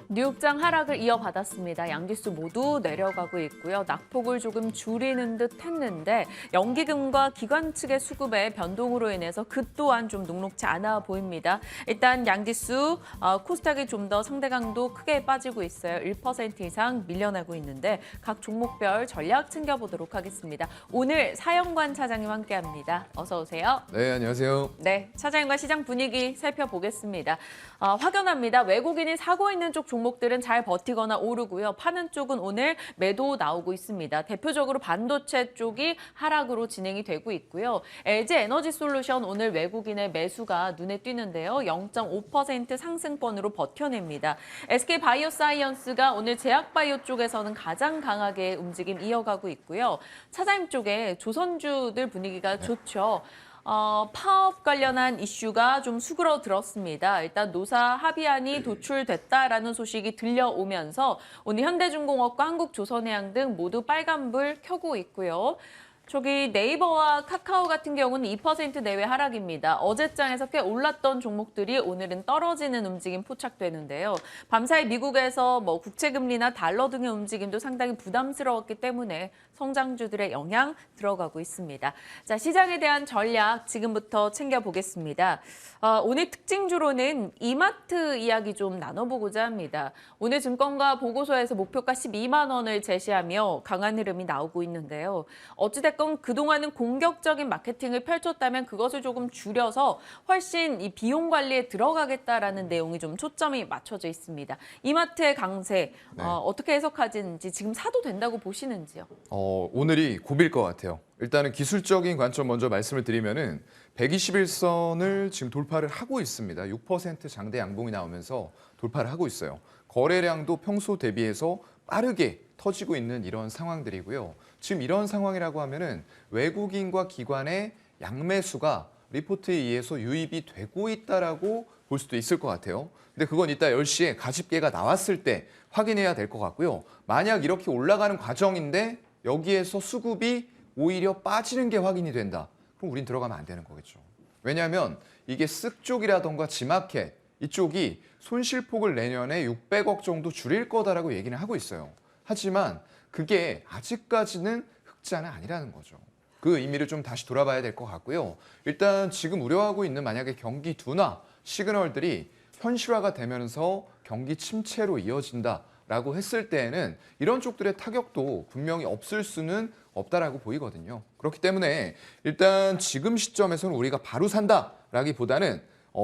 뉴욕장 하락을 이어받았습니다. 양지수 모두 내려가고 있고요. 낙폭을 조금 줄이는 듯 했는데 연기금과 기관 측의 수급의 변동으로 인해서 그 또한 좀 녹록지 않아 보입니다. 일단 양지수 코스닥이 좀 더 상대 강도 크게 빠지고 있어요. 1% 이상 밀려나고 있는데 각 종목별 전략 챙겨보도록 하겠습니다. 오늘 사영관 차장님 함께합니다. 어서 오세요. 네, 안녕하세요. 네, 차장님과 시장 분위기 살펴보겠습니다. 확연합니다. 외국인이 사고 있는 쪽 종목들은 잘 버티거나 오르고요. 파는 쪽은 오늘 매도 나오고 있습니다. 대표적으로 반도체 쪽이 하락으로 진행이 되고 있고요. LG 에너지 솔루션 오늘 외국인의 매수가 눈에 띄는데요. 0.5% 상승권으로 버텨냅니다. SK 바이오사이언스가 오늘 제약바이오 쪽에서는 가장 강하게 움직임 이어가고 있고요. 차장님 쪽에 조선주들 분위기가 좋죠. 파업 관련한 이슈가 좀 수그러들었습니다. 일단 노사 합의안이 도출됐다라는 소식이 들려오면서 오늘 현대중공업과 한국조선해양 등 모두 빨간불 켜고 있고요. 저기 네이버와 카카오 같은 경우는 2% 내외 하락입니다. 어제장에서 꽤 올랐던 종목들이 오늘은 떨어지는 움직임 포착되는데요. 밤사이 미국에서 국채금리나 달러 등의 움직임도 상당히 부담스러웠기 때문에 성장주들의 영향 들어가고 있습니다. 자, 시장에 대한 전략 지금부터 챙겨보겠습니다. 오늘 특징주로는 이마트 이야기 좀 나눠보고자 합니다. 오늘 증권가 보고서에서 목표가 12만 원을 제시하며 강한 흐름이 나오고 있는데요. 어찌됐건 그동안은 공격적인 마케팅을 펼쳤다면 그것을 조금 줄여서 훨씬 이 비용 관리에 들어가겠다라는 내용이 좀 초점이 맞춰져 있습니다. 이마트의 강세 어떻게 해석하시는지 지금 사도 된다고 보시는지요? 오늘이 고비일 것 같아요. 일단은 기술적인 관점 먼저 말씀을 드리면은 121선을 지금 돌파를 하고 있습니다. 6% 장대 양봉이 나오면서 돌파를 하고 있어요. 거래량도 평소 대비해서 빠르게 터지고 있는 이런 상황들이고요. 지금 이런 상황이라고 하면은 외국인과 기관의 양매수가 리포트에 의해서 유입이 되고 있다라고 볼 수도 있을 것 같아요. 근데 그건 이따 10시에 가집계가 나왔을 때 확인해야 될 것 같고요. 만약 이렇게 올라가는 과정인데 여기에서 수급이 오히려 빠지는 게 확인이 된다. 그럼 우린 들어가면 안 되는 거겠죠. 왜냐하면 이게 쓱 쪽이라던가 지마켓 이쪽이 손실폭을 내년에 600억 정도 줄일 거다라고 얘기는 하고 있어요. 하지만 그게 아직까지는 흑자는 아니라는 거죠. 그 의미를 좀 다시 돌아봐야 될 것 같고요. 일단 지금 우려하고 있는 만약에 경기 둔화 시그널들이 현실화가 되면서 경기 침체로 이어진다라고 했을 때에는 이런 쪽들의 타격도 분명히 없을 수는 없다라고 보이거든요. 그렇기 때문에 일단 지금 시점에서는 우리가 바로 산다라기보다는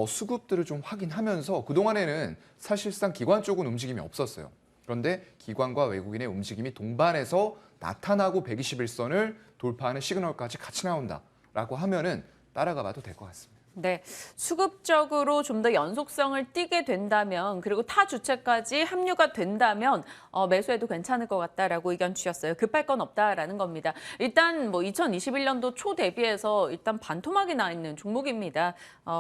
수급들을 좀 확인하면서 그동안에는 사실상 기관 쪽은 움직임이 없었어요. 그런데 기관과 외국인의 움직임이 동반해서 나타나고 121선을 돌파하는 시그널까지 같이 나온다라고 하면은 따라가 봐도 될 것 같습니다. 네, 수급적으로 좀 더 연속성을 띠게 된다면 그리고 타 주체까지 합류가 된다면 매수해도 괜찮을 것 같다라고 의견 주셨어요. 급할 건 없다라는 겁니다. 일단 2021년도 초 대비해서 일단 반토막이 나 있는 종목입니다.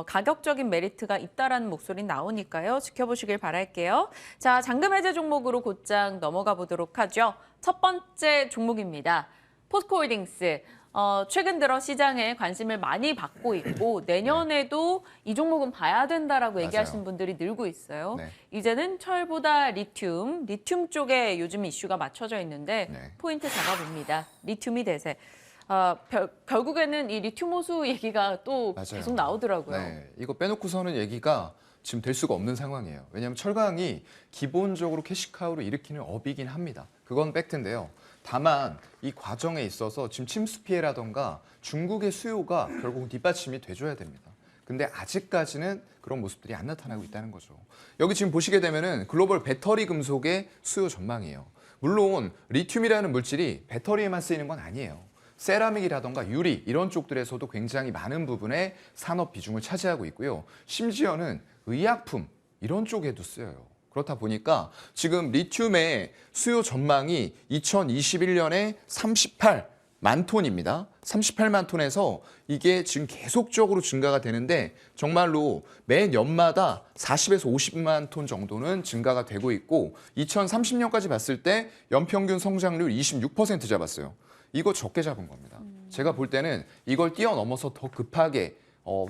가격적인 메리트가 있다라는 목소리 나오니까요. 지켜보시길 바랄게요. 자, 잔금 해제 종목으로 곧장 넘어가 보도록 하죠. 첫 번째 종목입니다. 포스코홀딩스. 최근 들어 시장에 관심을 많이 받고 있고 내년에도 이 종목은 봐야 된다라고 맞아요. 얘기하시는 분들이 늘고 있어요. 네. 이제는 철보다 리튬 쪽에 요즘 이슈가 맞춰져 있는데 네. 포인트 잡아봅니다. 리튬이 대세. 결국에는 이 리튬 호수 얘기가 또 맞아요. 계속 나오더라고요. 네, 이거 빼놓고서는 얘기가 지금 될 수가 없는 상황이에요. 왜냐하면 철강이 기본적으로 캐시카우를 일으키는 업이긴 합니다. 그건 팩트인데요. 다만 이 과정에 있어서 지금 침수 피해라던가 중국의 수요가 결국 뒷받침이 돼줘야 됩니다. 근데 아직까지는 그런 모습들이 안 나타나고 있다는 거죠. 여기 지금 보시게 되면은 글로벌 배터리 금속의 수요 전망이에요. 물론 리튬이라는 물질이 배터리에만 쓰이는 건 아니에요. 세라믹이라던가 유리 이런 쪽들에서도 굉장히 많은 부분의 산업 비중을 차지하고 있고요. 심지어는 의약품 이런 쪽에도 쓰여요. 그렇다 보니까 지금 리튬의 수요 전망이 2021년에 38만 톤입니다. 38만 톤에서 이게 지금 계속적으로 증가가 되는데 정말로 매년마다 40에서 50만 톤 정도는 증가가 되고 있고 2030년까지 봤을 때 연평균 성장률 26% 잡았어요. 이거 적게 잡은 겁니다. 제가 볼 때는 이걸 뛰어넘어서 더 급하게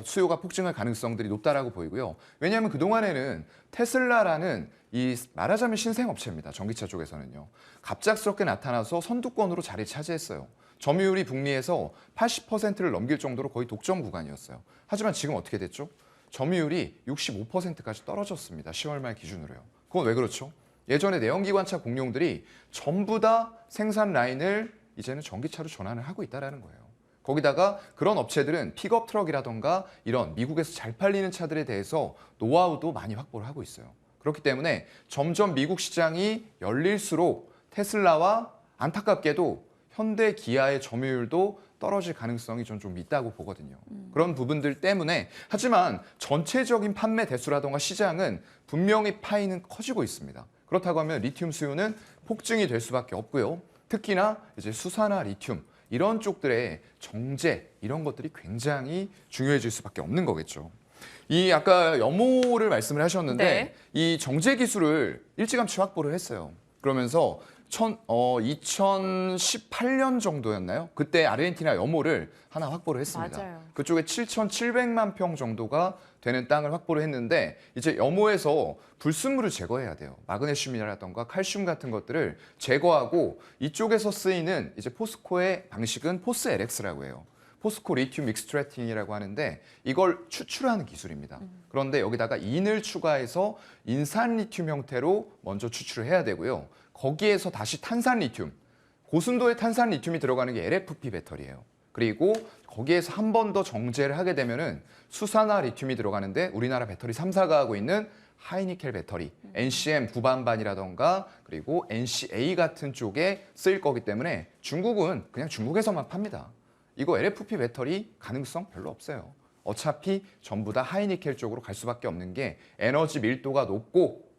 수요가 폭증할 가능성들이 높다라고 보이고요. 왜냐하면 그동안에는 테슬라라는 이 말하자면 신생업체입니다. 전기차 쪽에서는요. 갑작스럽게 나타나서 선두권으로 자리 차지했어요. 점유율이 북미에서 80%를 넘길 정도로 거의 독점 구간이었어요. 하지만 지금 어떻게 됐죠? 점유율이 65%까지 떨어졌습니다. 10월 말 기준으로요. 그건 왜 그렇죠? 예전에 내연기관차 공룡들이 전부 다 생산 라인을 이제는 전기차로 전환을 하고 있다는 거예요. 거기다가 그런 업체들은 픽업 트럭이라던가 이런 미국에서 잘 팔리는 차들에 대해서 노하우도 많이 확보를 하고 있어요. 그렇기 때문에 점점 미국 시장이 열릴수록 테슬라와 안타깝게도 현대 기아의 점유율도 떨어질 가능성이 좀 있다고 보거든요. 그런 부분들 때문에 하지만 전체적인 판매 대수라던가 시장은 분명히 파이는 커지고 있습니다. 그렇다고 하면 리튬 수요는 폭증이 될 수밖에 없고요. 특히나 이제 수산화 리튬 이런 쪽들의 정제 이런 것들이 굉장히 중요해질 수밖에 없는 거겠죠. 이 아까 염호를 말씀을 하셨는데 네. 이 정제 기술을 일찌감치 확보를 했어요. 그러면서 2018년 정도였나요? 그때 아르헨티나 염호를 하나 확보를 했습니다. 맞아요. 그쪽에 7,700만 평 정도가 되는 땅을 확보를 했는데 이제 염호에서 불순물을 제거해야 돼요. 마그네슘이라던가 칼슘 같은 것들을 제거하고 이쪽에서 쓰이는 이제 포스코의 방식은 포스 LX라고 해요. 포스코 리튬 익스트랙팅이라고 하는데 이걸 추출하는 기술입니다. 그런데 여기다가 인을 추가해서 인산 리튬 형태로 먼저 추출을 해야 되고요. 거기에서 다시 탄산 리튬, 고순도의 탄산 리튬이 들어가는 게 LFP 배터리예요. 그리고 거기에서 한 번 더 정제를 하게 되면은 수산화 리튬이 들어가는데 우리나라 배터리 3사가 하고 있는 하이니켈 배터리, NCM 9반반이라던가 그리고 NCA 같은 쪽에 쓰일 거기 때문에 중국은 그냥 중국에서만 팝니다. 이거 LFP 배터리 가능성 별로 없어요. 어차피 전부 다 하이니켈 쪽으로 갈 수밖에 없는 게 에너지 밀도가 높고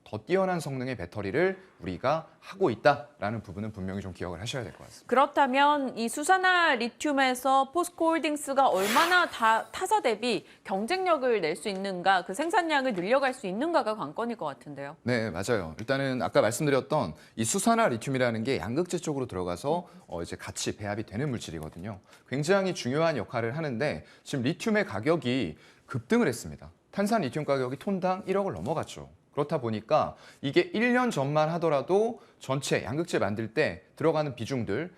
더 뛰어난 성능의 배터리를 우리가 하고 있다라는 부분은 분명히 좀 기억을 하셔야 될 것 같습니다. 그렇다면 이 수산화 리튬에서 포스코홀딩스가 얼마나 타사 대비 경쟁력을 낼 수 있는가, 그 생산량을 늘려갈 수 있는가가 관건일 것 같은데요. 네, 맞아요. 일단은 아까 말씀드렸던 이 수산화 리튬이라는 게 양극재 쪽으로 들어가서 이제 같이 배합이 되는 물질이거든요. 굉장히 중요한 역할을 하는데 지금 리튬의 가격이 급등을 했습니다. 탄산 리튬 가격이 톤당 1억을 넘어갔죠. 그렇다 보니까 이게 1년 전만 하더라도 전체 양극재 만들 때 들어가는 비중들,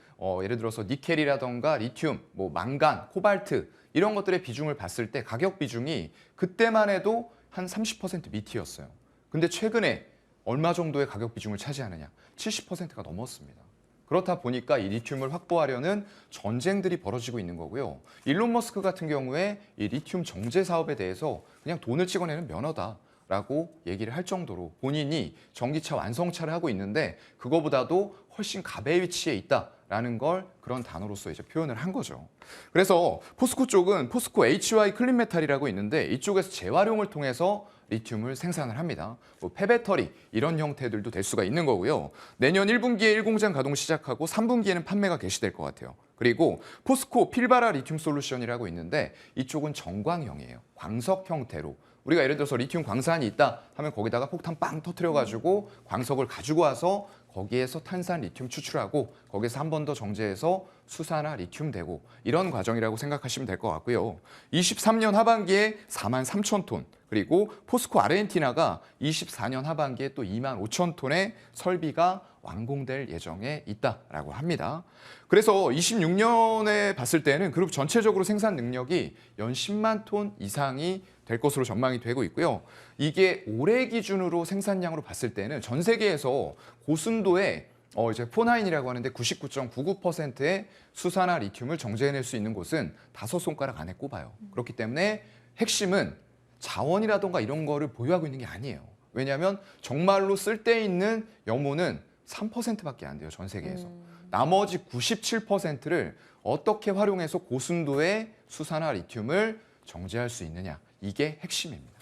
예를 들어서 니켈이라던가 리튬, 뭐 망간, 코발트 이런 것들의 비중을 봤을 때 가격 비중이 그때만 해도 한 30% 밑이었어요. 근데 최근에 얼마 정도의 가격 비중을 차지하느냐? 70%가 넘었습니다. 그렇다 보니까 이 리튬을 확보하려는 전쟁들이 벌어지고 있는 거고요. 일론 머스크 같은 경우에 이 리튬 정제 사업에 대해서 그냥 돈을 찍어내는 면허다라고 얘기를 할 정도로 본인이 전기차 완성차를 하고 있는데 그거보다도 훨씬 갑의 위치에 있다라는 걸 그런 단어로서 이제 표현을 한 거죠. 그래서 포스코 쪽은 포스코 HY 클린메탈이라고 있는데 이쪽에서 재활용을 통해서 리튬을 생산을 합니다. 뭐 폐배터리 이런 형태들도 될 수가 있는 거고요. 내년 1분기에 1공장 가동 시작하고 3분기에는 판매가 개시될 것 같아요. 그리고 포스코 필바라 리튬 솔루션이라고 있는데 이쪽은 정광형이에요. 광석 형태로. 우리가 예를 들어서 리튬 광산이 있다 하면 거기다가 폭탄 빵 터뜨려가지고 광석을 가지고 와서 거기에서 탄산 리튬 추출하고 거기서 한 번 더 정제해서 수산화 리튬 되고 이런 과정이라고 생각하시면 될 것 같고요. 23년 하반기에 4만 3천 톤 그리고 포스코 아르헨티나가 24년 하반기에 또 2만 5천 톤의 설비가 완공될 예정에 있다라고 합니다. 그래서 26년에 봤을 때는 그룹 전체적으로 생산 능력이 연 10만 톤 이상이 될 것으로 전망이 되고 있고요. 이게 올해 기준으로 생산량으로 봤을 때는 전 세계에서 고순도의 이제 포나인이라고 하는데 99.99%의 수산화 리튬을 정제해낼 수 있는 곳은 5손가락 안에 꼽아요. 그렇기 때문에 핵심은 자원이라던가 이런 거를 보유하고 있는 게 아니에요. 왜냐하면 정말로 쓸데있는 염호는 3%밖에 안 돼요, 전 세계에서. 나머지 97%를 어떻게 활용해서 고순도의 수산화 리튬을 정제할 수 있느냐. 이게 핵심입니다.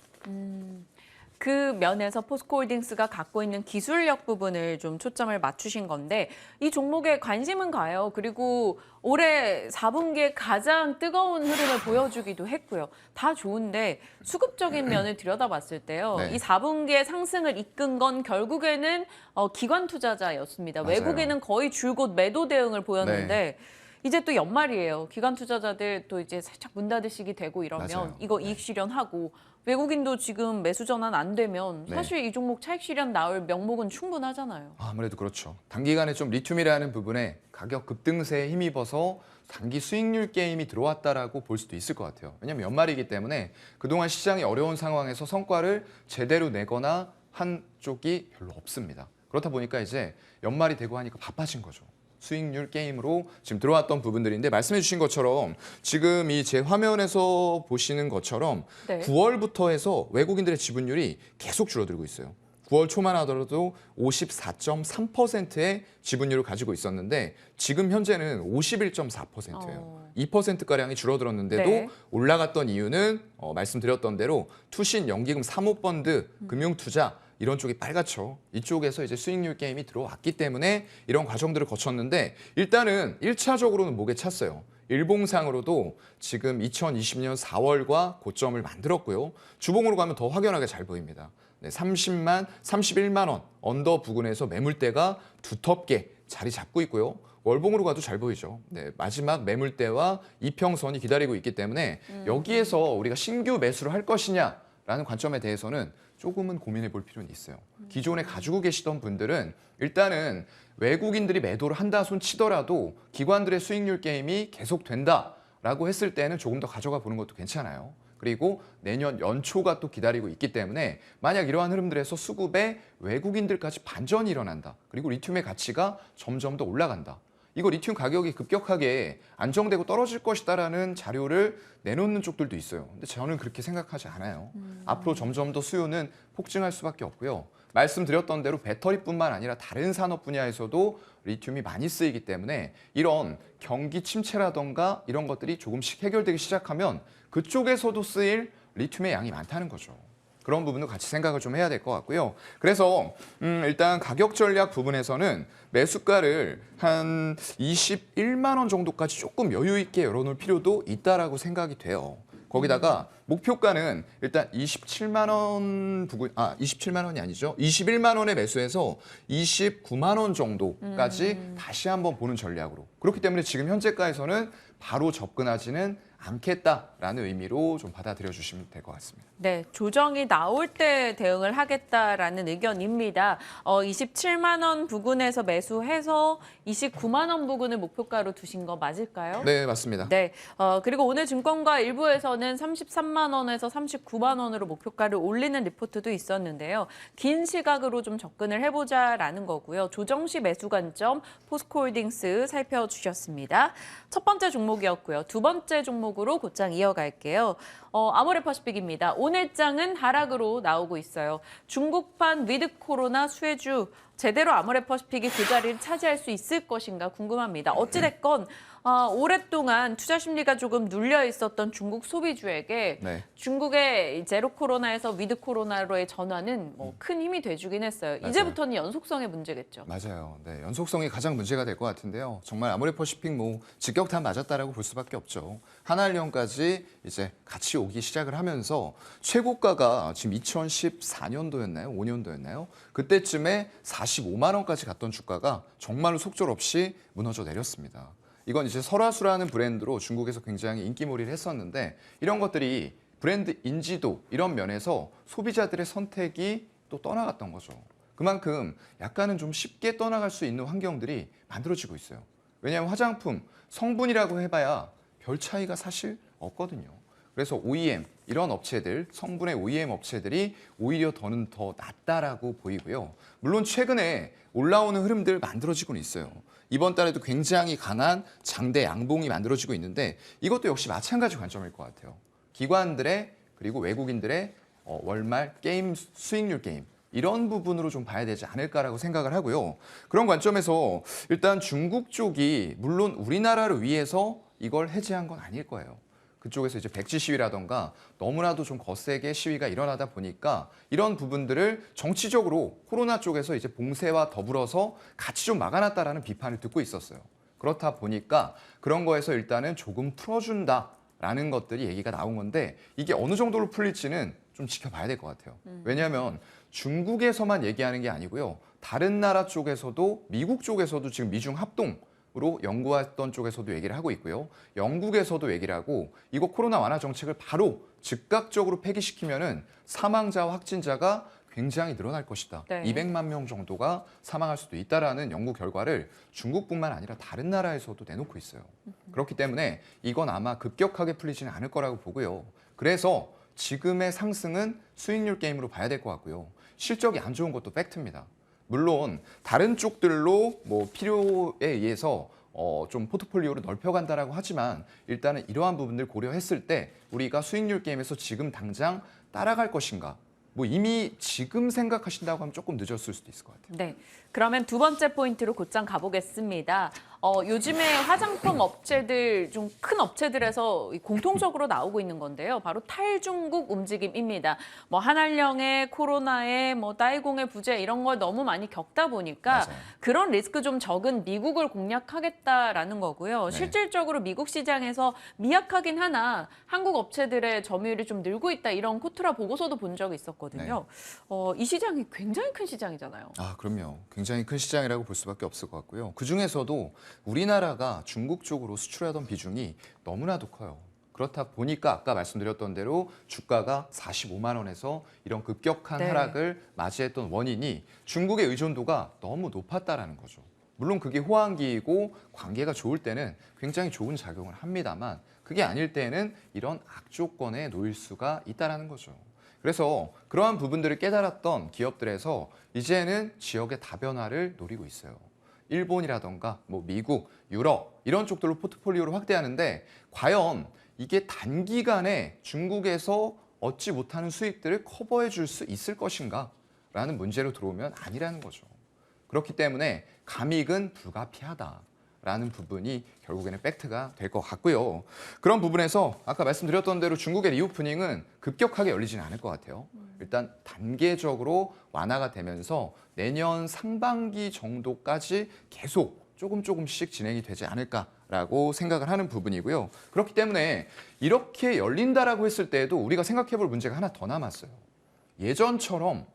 그 면에서 포스코홀딩스가 갖고 있는 기술력 부분을 좀 초점을 맞추신 건데 이 종목에 관심은 가요. 그리고 올해 4분기에 가장 뜨거운 흐름을 보여주기도 했고요. 다 좋은데 수급적인 면을 들여다봤을 때요. 네. 이 4분기에 상승을 이끈 건 결국에는 기관 투자자였습니다. 맞아요. 외국인은 거의 줄곧 매도 대응을 보였는데 이제 또 연말이에요. 기관 투자자들 또 이제 살짝 문 닫으시기 되고 이러면 맞아요. 이거 네. 이익 실현하고 외국인도 지금 매수 전환 안 되면 네. 사실 이 종목 차익 실현 나올 명목은 충분하잖아요. 아무래도 그렇죠. 단기간에 좀 리튬이라는 부분에 가격 급등세에 힘입어서 단기 수익률 게임이 들어왔다라고 볼 수도 있을 것 같아요. 왜냐하면 연말이기 때문에 그동안 시장이 어려운 상황에서 성과를 제대로 내거나 한 쪽이 별로 없습니다. 그렇다 보니까 이제 연말이 되고 하니까 바빠진 거죠. 수익률 게임으로 지금 들어왔던 부분들인데 말씀해 주신 것처럼 지금 이 제 화면에서 보시는 것처럼 네. 9월부터 해서 외국인들의 지분율이 계속 줄어들고 있어요. 9월 초만 하더라도 54.3%의 지분율을 가지고 있었는데 지금 현재는 51.4%예요. 2%가량이 줄어들었는데도 네. 올라갔던 이유는 말씀드렸던 대로 투신 연기금 사모펀드 금융투자 이런 쪽이 빨갛죠. 이쪽에서 이제 수익률 게임이 들어왔기 때문에 이런 과정들을 거쳤는데 일단은 1차적으로는 목에 찼어요. 일봉상으로도 지금 2020년 4월과 고점을 만들었고요. 주봉으로 가면 더 확연하게 잘 보입니다. 네, 31만 원 언더 부근에서 매물대가 두텁게 자리 잡고 있고요. 월봉으로 가도 잘 보이죠. 네, 마지막 매물대와 이평선이 기다리고 있기 때문에 여기에서 우리가 신규 매수를 할 것이냐라는 관점에 대해서는 조금은 고민해 볼 필요는 있어요. 기존에 가지고 계시던 분들은 일단은 외국인들이 매도를 한다 손 치더라도 기관들의 수익률 게임이 계속된다라고 했을 때는 조금 더 가져가 보는 것도 괜찮아요. 그리고 내년 연초가 또 기다리고 있기 때문에 만약 이러한 흐름들에서 수급에 외국인들까지 반전이 일어난다. 그리고 리튬의 가치가 점점 더 올라간다. 이거 리튬 가격이 급격하게 안정되고 떨어질 것이다라는 자료를 내놓는 쪽들도 있어요. 근데 저는 그렇게 생각하지 않아요. 앞으로 점점 더 수요는 폭증할 수밖에 없고요. 말씀드렸던 대로 배터리뿐만 아니라 다른 산업 분야에서도 리튬이 많이 쓰이기 때문에 이런 경기 침체라던가 이런 것들이 조금씩 해결되기 시작하면 그쪽에서도 쓰일 리튬의 양이 많다는 거죠. 그런 부분도 같이 생각을 좀 해야 될 것 같고요. 그래서 일단 가격 전략 부분에서는 매수가를 한 21만 원 정도까지 조금 여유 있게 열어놓을 필요도 있다라고 생각이 돼요. 거기다가 목표가는 일단 27만 원 부근, 27만 원이 아니죠. 21만 원에 매수해서 29만 원 정도까지 다시 한번 보는 전략으로. 그렇기 때문에 지금 현재가에서는 바로 접근하지는 않겠다라는 의미로 좀 받아들여 주시면 될 것 같습니다. 네, 조정이 나올 때 대응을 하겠다라는 의견입니다. 27만 원 부근에서 매수해서 29만 원 부근을 목표가로 두신 거 맞을까요? 네, 맞습니다. 네, 그리고 오늘 증권가 일부에서는 33만 원에서 39만 원으로 목표가를 올리는 리포트도 있었는데요. 긴 시각으로 좀 접근을 해보자라는 거고요. 조정 시 매수 관점 포스코홀딩스 살펴주셨습니다. 첫 번째 종목이었고요. 두 번째 종목으로 곧장 이어갈게요. 아모레퍼시픽입니다. 오늘 장은 하락으로 나오고 있어요. 중국판 위드 코로나 수혜주 제대로 아모레퍼시픽이 그 자리를 차지할 수 있을 것인가 궁금합니다. 어찌됐건 오랫동안 투자 심리가 조금 눌려 있었던 중국 소비주에게 네. 중국의 제로 코로나에서 위드 코로나로의 전환은 큰 힘이 돼주긴 했어요. 맞아요. 이제부터는 연속성의 문제겠죠. 맞아요. 네, 연속성이 가장 문제가 될 것 같은데요. 정말 아모레퍼시픽 직격탄 맞았다라고 볼 수밖에 없죠. 하나일령까지 이제 같이 오기 시작을 하면서 최고가가 지금 2014년도였나요? 5년도였나요? 그때쯤에 45만 원까지 갔던 주가가 정말로 속절없이 무너져 내렸습니다. 이건 이제 설화수라는 브랜드로 중국에서 굉장히 인기몰이를 했었는데 이런 것들이 브랜드 인지도 이런 면에서 소비자들의 선택이 또 떠나갔던 거죠. 그만큼 약간은 좀 쉽게 떠나갈 수 있는 환경들이 만들어지고 있어요. 왜냐하면 화장품 성분이라고 해봐야 별 차이가 사실 없거든요. 그래서 OEM 이런 업체들, 성분의 OEM 업체들이 오히려 더는 더 낫다라고 보이고요. 물론 최근에 올라오는 흐름들 만들어지고는 있어요. 이번 달에도 굉장히 강한 장대 양봉이 만들어지고 있는데 이것도 역시 마찬가지 관점일 것 같아요. 기관들의 그리고 외국인들의 월말 게임 수익률 게임 이런 부분으로 좀 봐야 되지 않을까라고 생각을 하고요. 그런 관점에서 일단 중국 쪽이 물론 우리나라를 위해서 이걸 해제한 건 아닐 거예요. 그쪽에서 이제 백지 시위라던가 너무나도 좀 거세게 시위가 일어나다 보니까 이런 부분들을 정치적으로 코로나 쪽에서 이제 봉쇄와 더불어서 같이 좀 막아놨다라는 비판을 듣고 있었어요. 그렇다 보니까 그런 거에서 일단은 조금 풀어준다라는 것들이 얘기가 나온 건데 이게 어느 정도로 풀릴지는 좀 지켜봐야 될 것 같아요. 왜냐하면 중국에서만 얘기하는 게 아니고요. 다른 나라 쪽에서도 미국 쪽에서도 지금 미중 합동으로 연구했던 쪽에서도 얘기를 하고 있고요. 영국에서도 얘기를 하고 이거 코로나 완화 정책을 바로 즉각적으로 폐기시키면은 사망자와 확진자가 굉장히 늘어날 것이다. 네. 200만 명 정도가 사망할 수도 있다라는 연구 결과를 중국뿐만 아니라 다른 나라에서도 내놓고 있어요. 그렇기 때문에 이건 아마 급격하게 풀리지는 않을 거라고 보고요. 그래서 지금의 상승은 수익률 게임으로 봐야 될 것 같고요. 실적이 안 좋은 것도 팩트입니다. 물론 다른 쪽들로 뭐 필요에 의해서 좀 포트폴리오를 넓혀간다라고 하지만 일단은 이러한 부분들 고려했을 때 우리가 수익률 게임에서 지금 당장 따라갈 것인가? 뭐 이미 지금 생각하신다고 하면 조금 늦었을 수도 있을 것 같아요. 네, 그러면 두 번째 포인트로 곧장 가보겠습니다. 요즘에 화장품 업체들 좀 큰 업체들에서 공통적으로 나오고 있는 건데요. 바로 탈중국 움직임입니다. 뭐 한알령의 코로나에 뭐 따이공의 부재 이런 걸 너무 많이 겪다 보니까 맞아요. 그런 리스크 좀 적은 미국을 공략하겠다라는 거고요. 네. 실질적으로 미국 시장에서 미약하긴 하나 한국 업체들의 점유율이 좀 늘고 있다 이런 코트라 보고서도 본 적이 있었거든요. 이 시장이 굉장히 큰 시장이잖아요. 아, 그럼요. 굉장히 큰 시장이라고 볼 수밖에 없을 것 같고요. 그중에서도 우리나라가 중국 쪽으로 수출하던 비중이 너무나도 커요. 그렇다 보니까 아까 말씀드렸던 대로 주가가 45만 원에서 이런 급격한 네. 하락을 맞이했던 원인이 중국의 의존도가 너무 높았다라는 거죠. 물론 그게 호황기이고 관계가 좋을 때는 굉장히 좋은 작용을 합니다만 그게 아닐 때는 이런 악조건에 놓일 수가 있다라는 거죠. 그래서 그러한 부분들을 깨달았던 기업들에서 이제는 지역의 다변화를 노리고 있어요. 일본이라던가 뭐 미국, 유럽 이런 쪽들로 포트폴리오를 확대하는데 과연 이게 단기간에 중국에서 얻지 못하는 수익들을 커버해 줄 수 있을 것인가? 라는 문제로 들어오면 아니라는 거죠. 그렇기 때문에 감익은 불가피하다라는 부분이 결국에는 팩트가 될 것 같고요. 그런 부분에서 아까 말씀드렸던 대로 중국의 리오프닝은 급격하게 열리지는 않을 것 같아요. 일단 단계적으로 완화가 되면서 내년 상반기 정도까지 계속 조금씩 진행이 되지 않을까라고 생각을 하는 부분이고요. 그렇기 때문에 이렇게 열린다라고 했을 때에도 우리가 생각해 볼 문제가 하나 더 남았어요. 예전처럼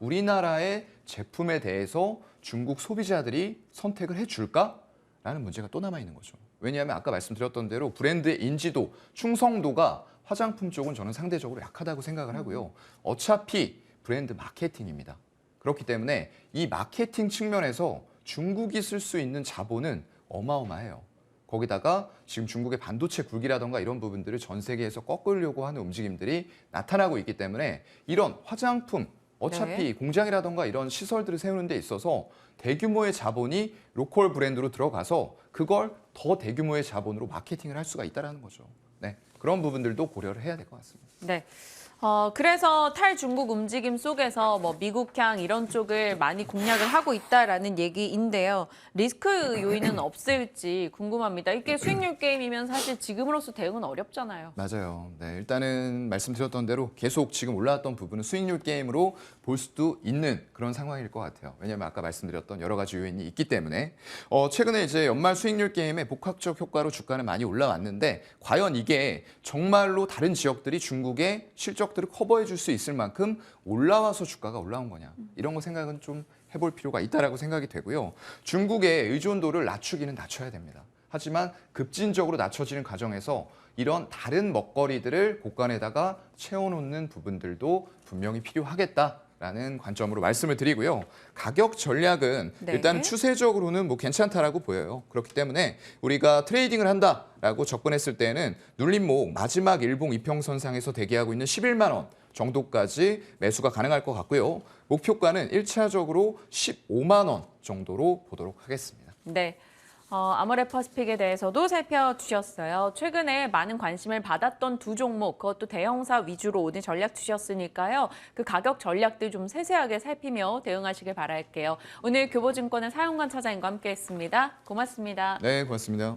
우리나라의 제품에 대해서 중국 소비자들이 선택을 해줄까라는 문제가 또 남아있는 거죠. 왜냐하면 아까 말씀드렸던 대로 브랜드의 인지도, 충성도가 화장품 쪽은 저는 상대적으로 약하다고 생각을 하고요. 어차피 브랜드 마케팅입니다. 그렇기 때문에 이 마케팅 측면에서 중국이 쓸 수 있는 자본은 어마어마해요. 거기다가 지금 중국의 반도체 굴기라던가 이런 부분들을 전 세계에서 꺾으려고 하는 움직임들이 나타나고 있기 때문에 이런 화장품 어차피 공장이라던가 이런 시설들을 세우는 데 있어서 대규모의 자본이 로컬 브랜드로 들어가서 그걸 더 대규모의 자본으로 마케팅을 할 수가 있다는 거죠. 네, 그런 부분들도 고려를 해야 될 것 같습니다. 네. 그래서 탈중국 움직임 속에서 뭐 미국향 이런 쪽을 많이 공략을 하고 있다라는 얘기인데요. 리스크 요인은 없을지 궁금합니다. 이게 수익률 게임이면 사실 지금으로서 대응은 어렵잖아요. 맞아요. 네, 일단은 말씀드렸던 대로 계속 지금 올라왔던 부분은 수익률 게임으로 볼 수도 있는 그런 상황일 것 같아요. 왜냐하면 아까 말씀드렸던 여러 가지 요인이 있기 때문에 최근에 이제 연말 수익률 게임의 복합적 효과로 주가는 많이 올라왔는데 과연 이게 정말로 다른 지역들이 중국의 실적들을 커버해 줄 수 있을 만큼 올라와서 주가가 올라온 거냐 이런 거 생각은 좀 해볼 필요가 있다라고 생각이 되고요. 중국의 의존도를 낮추기는 낮춰야 됩니다. 하지만 급진적으로 낮춰지는 과정에서 이런 다른 먹거리들을 곳간에다가 채워놓는 부분들도 분명히 필요하겠다라는 관점으로 말씀을 드리고요. 가격 전략은 네. 일단 추세적으로는 뭐 괜찮다라고 보여요. 그렇기 때문에 우리가 트레이딩을 한다라고 접근했을 때는 눌림목 마지막 일봉 이평선상에서 대기하고 있는 11만 원 정도까지 매수가 가능할 것 같고요. 목표가는 1차적으로 15만 원 정도로 보도록 하겠습니다. 네. 아모레퍼시픽에 대해서도 살펴주셨어요. 최근에 많은 관심을 받았던 두 종목, 그것도 대형사 위주로 오늘 전략 주셨으니까요. 그 가격 전략들 좀 세세하게 살피며 대응하시길 바랄게요. 오늘 교보증권의 사용관 차장님과 함께했습니다. 고맙습니다. 네, 고맙습니다.